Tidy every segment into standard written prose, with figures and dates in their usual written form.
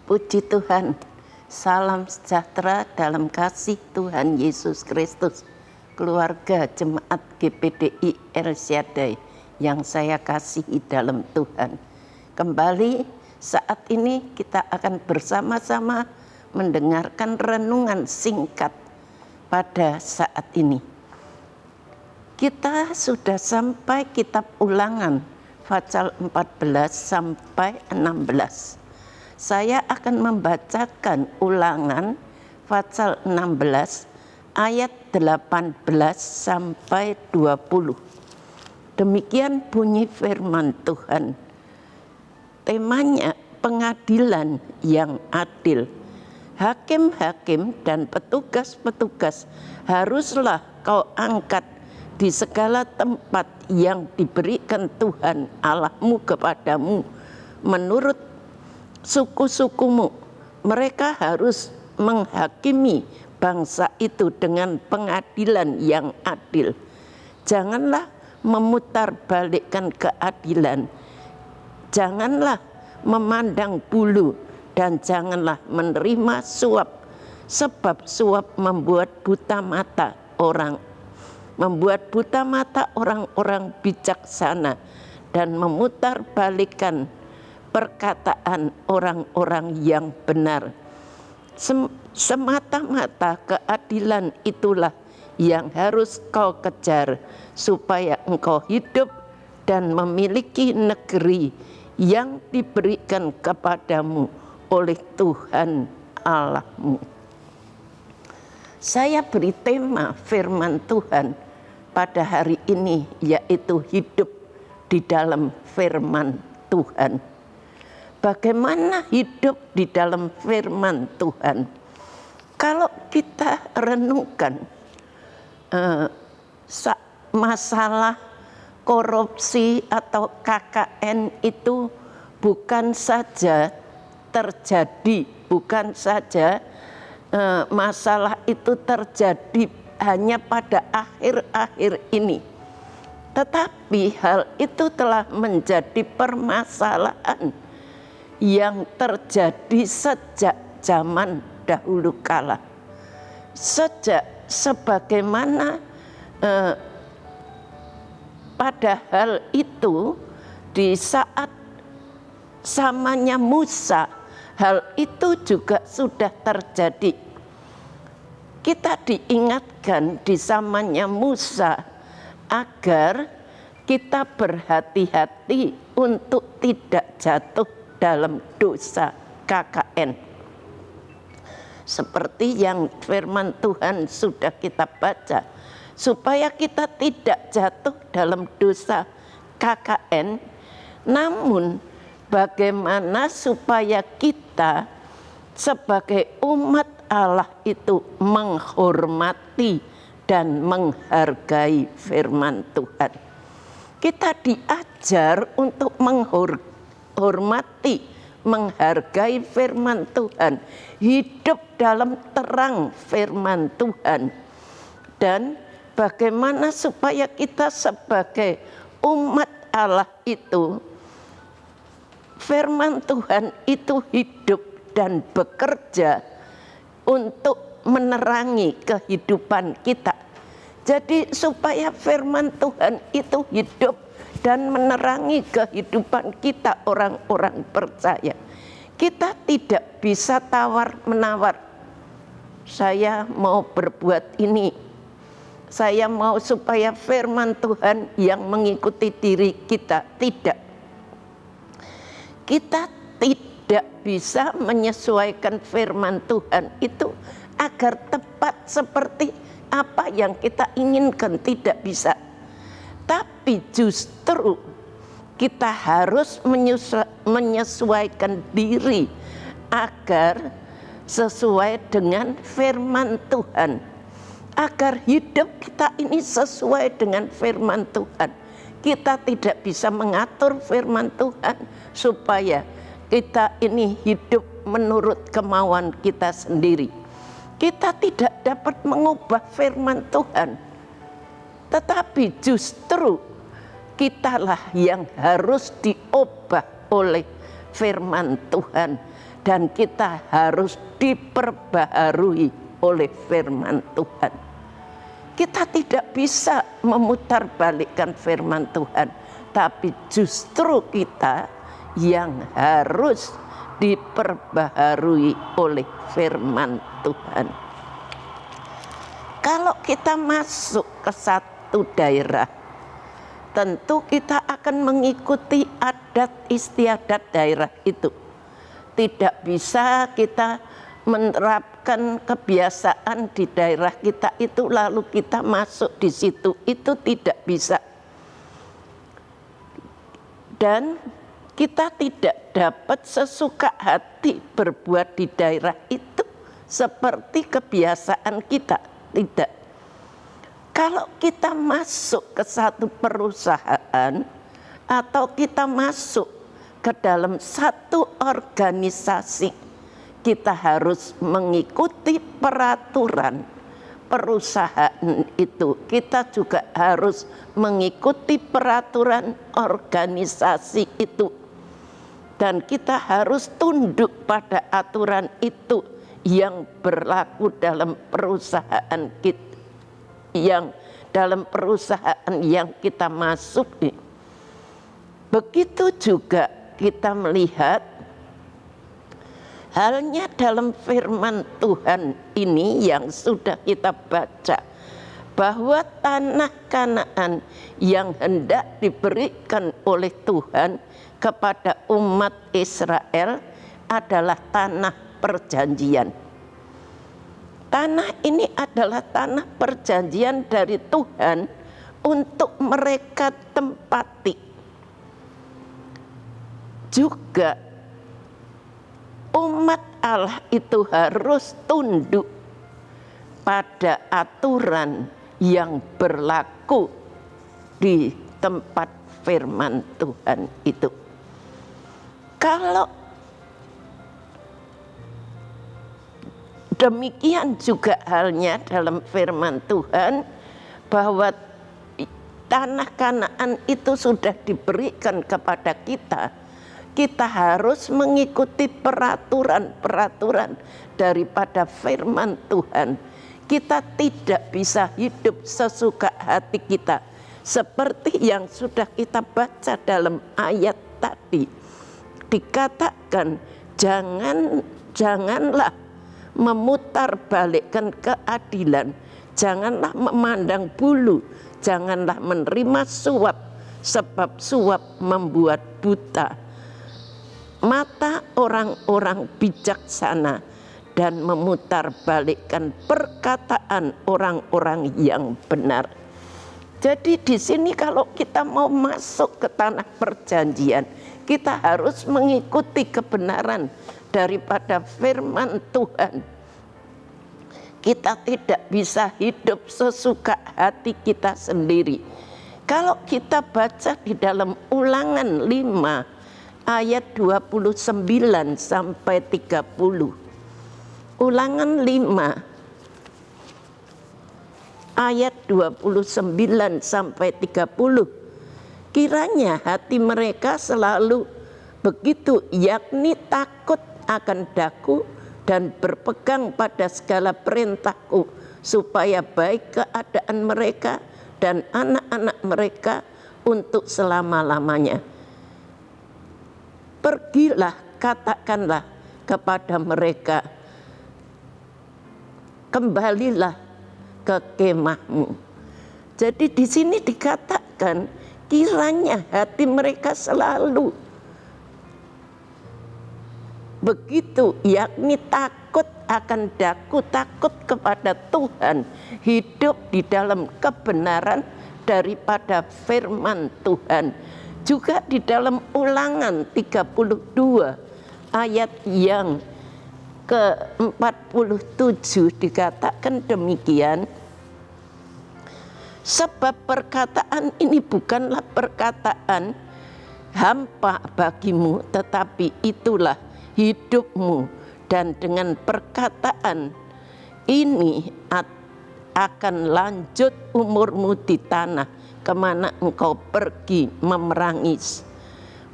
Puji Tuhan, salam sejahtera dalam kasih Tuhan Yesus Kristus. Keluarga Jemaat GPDI El Shaddai yang saya kasihi dalam Tuhan. Kembali saat ini kita akan bersama-sama mendengarkan renungan singkat pada saat ini. Kita sudah sampai kitab Ulangan pasal 14 sampai 16. Saya akan membacakan Ulangan pasal 16 ayat 18 sampai 20. Demikian bunyi firman Tuhan. Temanya pengadilan yang adil. Hakim-hakim dan petugas-petugas haruslah kau angkat di segala tempat yang diberikan Tuhan Allahmu kepadamu menurut suku-sukumu. Mereka harus menghakimi bangsa itu dengan pengadilan yang adil. Janganlah memutarbalikkan keadilan. Janganlah memandang bulu dan janganlah menerima suap, sebab suap membuat buta mata orang-orang bijaksana dan memutarbalikkan perkataan orang-orang yang benar. Semata-mata keadilan itulah yang harus kau kejar, supaya engkau hidup dan memiliki negeri yang diberikan kepadamu oleh Tuhan Allahmu. Saya beri tema firman Tuhan pada hari ini, yaitu hidup di dalam firman Tuhan. Bagaimana hidup di dalam firman Tuhan? Kalau kita renungkan masalah korupsi atau KKN itu bukan saja terjadi, bukan saja masalah itu terjadi hanya pada akhir-akhir ini. Tetapi hal itu telah menjadi permasalahan yang terjadi sejak zaman dahulu kala. Sebagaimana padahal itu di saat zamannya Musa, hal itu juga sudah terjadi. Kita diingatkan di zamannya Musa agar kita berhati-hati untuk tidak jatuh dalam dosa KKN. Seperti yang firman Tuhan sudah kita baca, supaya kita tidak jatuh dalam dosa KKN. Namun bagaimana supaya kita sebagai umat Allah itu menghormati dan menghargai firman Tuhan. Kita diajar untuk menghormati, menghargai firman Tuhan, hidup dalam terang firman Tuhan. Dan bagaimana supaya kita sebagai umat Allah itu, firman Tuhan itu hidup dan bekerja untuk menerangi kehidupan kita. Jadi supaya firman Tuhan itu hidup dan menerangi kehidupan kita orang-orang percaya. Kita tidak bisa tawar-menawar. Saya mau berbuat ini. Saya mau supaya firman Tuhan yang mengikuti diri kita. Tidak. Kita tidak bisa menyesuaikan firman Tuhan itu agar tepat seperti apa yang kita inginkan, tidak bisa. Tapi justru kita harus menyesuaikan diri agar sesuai dengan firman Tuhan. Agar hidup kita ini sesuai dengan firman Tuhan. Kita tidak bisa mengatur firman Tuhan supaya kita ini hidup menurut kemauan kita sendiri. Kita tidak dapat mengubah firman Tuhan. Tetapi justru kitalah yang harus diubah oleh firman Tuhan. dan kita harus diperbaharui oleh firman Tuhan. Kita tidak bisa memutarbalikkan firman Tuhan, tapi justru kita yang harus diperbaharui oleh firman Tuhan. Kalau kita masuk ke satu daerah, tentu kita akan mengikuti adat istiadat daerah itu. Tidak bisa kita menerapkan kebiasaan di daerah kita itu lalu kita masuk di situ, itu tidak bisa. Dan kita tidak dapat sesuka hati berbuat di daerah itu seperti kebiasaan kita, tidak. Kalau kita masuk ke satu perusahaan atau kita masuk ke dalam satu organisasi, kita harus mengikuti peraturan perusahaan itu. Kita juga harus mengikuti peraturan organisasi itu. Dan kita harus tunduk pada aturan itu yang berlaku dalam perusahaan kita, yang dalam perusahaan yang kita masuki. Begitu juga kita melihat halnya dalam firman Tuhan ini yang sudah kita baca, bahwa tanah Kanaan yang hendak diberikan oleh Tuhan kepada umat Israel adalah tanah perjanjian. Tanah ini adalah tanah perjanjian dari Tuhan untuk mereka tempati. Juga umat Allah itu harus tunduk pada aturan yang berlaku di tempat firman Tuhan itu. Kalau demikian juga halnya dalam firman Tuhan, bahwa tanah Kanaan itu sudah diberikan kepada kita. Kita harus mengikuti peraturan-peraturan daripada firman Tuhan. Kita tidak bisa hidup sesuka hati kita. Seperti yang sudah kita baca dalam ayat tadi. Dikatakan janganlah memutarbalikkan keadilan. Janganlah memandang bulu. Janganlah menerima suap. Sebab suap membuat buta mata orang-orang bijaksana dan memutarbalikkan perkataan orang-orang yang benar. Jadi di sini kalau kita mau masuk ke tanah perjanjian, kita harus mengikuti kebenaran daripada firman Tuhan. Kita tidak bisa hidup sesuka hati kita sendiri. Kalau kita baca di dalam Ulangan 5 ayat 29 sampai 30. Ulangan 5 ayat 29 sampai 30. Kiranya hati mereka selalu begitu, yakni takut akan daku dan berpegang pada segala perintahku, supaya baik keadaan mereka dan anak-anak mereka untuk selama-lamanya. Pergilah, katakanlah kepada mereka, kembalilah ke kemahmu. Jadi di sini dikatakan kiranya hati mereka selalu begitu, yakni takut akan daku, takut kepada Tuhan, hidup di dalam kebenaran daripada firman Tuhan. Juga di dalam Ulangan 32 ayat yang ke-47 dikatakan demikian. Sebab perkataan ini bukanlah perkataan hampa bagimu, tetapi itulah hidupmu, dan dengan perkataan ini akan lanjut umurmu di tanah kemana engkau pergi memerangi.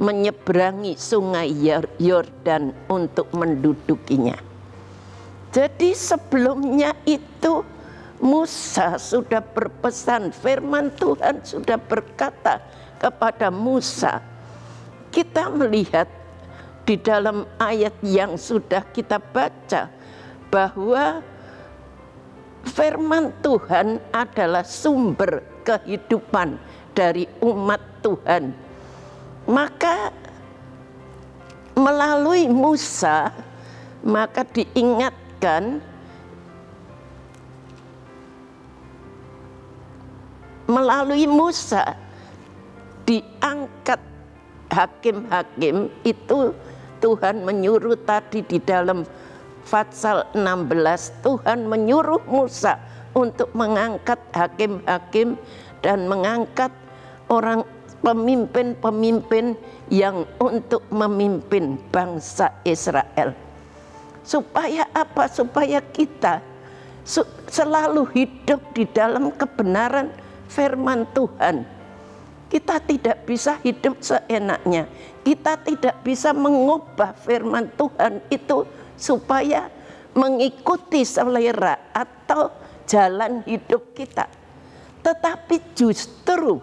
menyeberangi sungai Yordan untuk mendudukinya. Jadi sebelumnya itu Musa sudah berpesan, firman Tuhan sudah berkata kepada Musa. Kita melihat di dalam ayat yang sudah kita baca bahwa firman Tuhan adalah sumber kehidupan dari umat Tuhan. Maka melalui Musa, maka diingatkan melalui Musa diangkat hakim-hakim itu. Tuhan menyuruh tadi di dalam Fatsal 16, Tuhan menyuruh Musa untuk mengangkat hakim-hakim dan mengangkat orang pemimpin-pemimpin yang untuk memimpin bangsa Israel. Supaya apa? Supaya kita selalu hidup di dalam kebenaran firman Tuhan. Kita tidak bisa hidup seenaknya. Kita tidak bisa mengubah firman Tuhan itu supaya mengikuti selera atau jalan hidup kita. Tetapi justru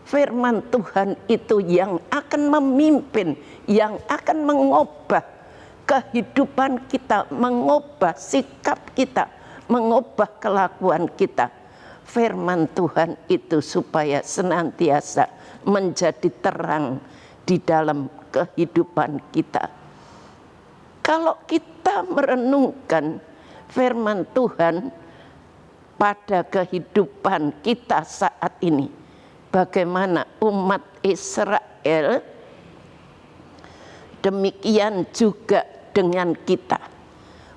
firman Tuhan itu yang akan memimpin, yang akan mengubah kehidupan kita, mengubah sikap kita, mengubah kelakuan kita. Firman Tuhan itu supaya senantiasa menjadi terang di dalam kehidupan kita. Kalau kita merenungkan firman Tuhan pada kehidupan kita saat ini, bagaimana umat Israel, demikian juga dengan kita.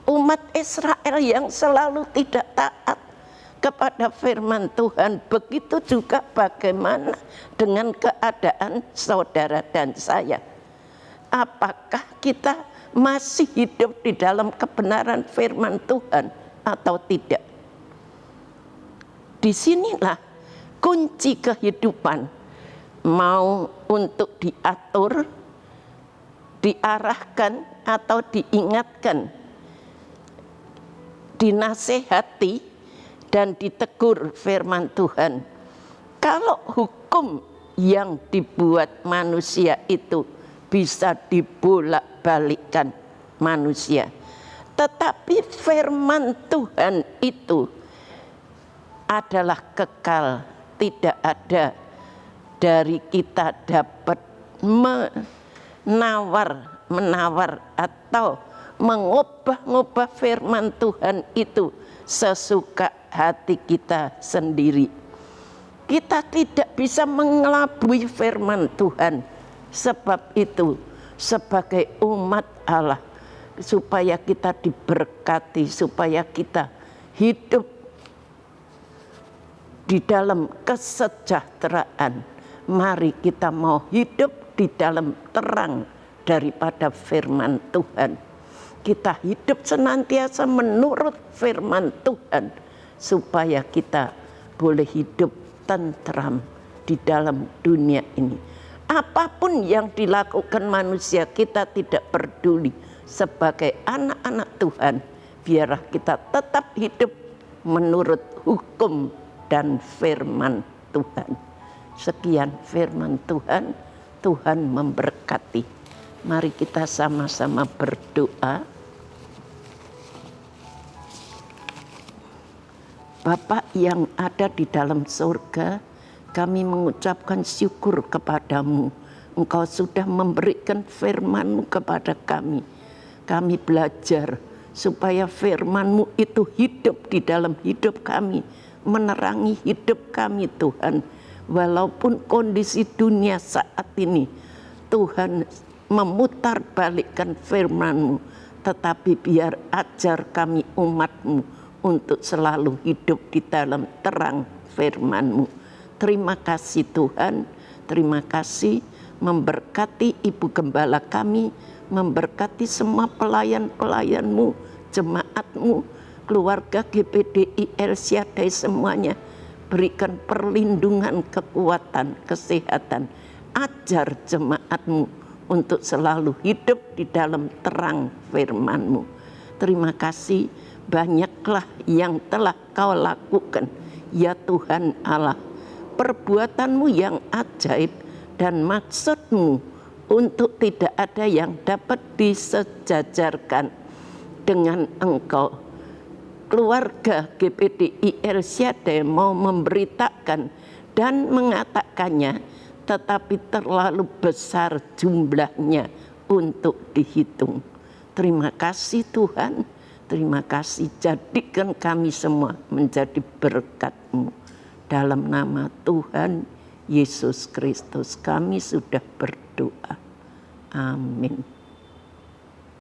Umat Israel yang selalu tidak taat kepada firman Tuhan, begitu juga bagaimana dengan keadaan saudara dan saya. Apakah kita masih hidup di dalam kebenaran firman Tuhan atau tidak? Disinilah kunci kehidupan, mau untuk diatur, diarahkan atau diingatkan, dinasehati dan ditegur firman Tuhan. Kalau hukum yang dibuat manusia itu bisa dibolak-balikkan manusia, tetapi firman Tuhan itu adalah kekal, tidak ada dari kita dapat menawar atau mengubah-ubah firman Tuhan itu sesuka hati kita sendiri. Kita tidak bisa mengelabui firman Tuhan. Sebab itu sebagai umat Allah, supaya kita diberkati, supaya kita hidup di dalam kesejahteraan, mari kita mau hidup di dalam terang daripada firman Tuhan. Kita hidup senantiasa menurut firman Tuhan, supaya kita boleh hidup tentram di dalam dunia ini. Apapun yang dilakukan manusia, kita tidak peduli. Sebagai anak-anak Tuhan, biarlah kita tetap hidup menurut hukum dan firman Tuhan. Sekian firman Tuhan, Tuhan memberkati. Mari kita sama-sama berdoa. Bapa yang ada di dalam surga, kami mengucapkan syukur kepadamu. Engkau sudah memberikan firman-Mu kepada kami. Kami belajar supaya firman-Mu itu hidup di dalam hidup kami, menerangi hidup kami Tuhan. Walaupun kondisi dunia saat ini, Tuhan memutarbalikkan firman-Mu, tetapi biar ajar kami umat-Mu untuk selalu hidup di dalam terang firman-Mu. Terima kasih Tuhan, terima kasih memberkati Ibu Gembala kami, memberkati semua pelayan-pelayan-Mu, jemaat-Mu, keluarga GPDI El Shaddai semuanya. Berikan perlindungan, kekuatan, kesehatan, ajar jemaat-Mu untuk selalu hidup di dalam terang firman-Mu. Terima kasih, banyaklah yang telah Kau lakukan, ya Tuhan Allah. Perbuatan-Mu yang ajaib dan maksud-Mu untuk tidak ada yang dapat disejajarkan dengan Engkau. Keluarga GPDI El Shaddai mau memberitakan dan mengatakannya, tetapi terlalu besar jumlahnya untuk dihitung. Terima kasih Tuhan, terima kasih, jadikan kami semua menjadi berkat-Mu. Dalam nama Tuhan Yesus Kristus kami sudah berdoa. Amin.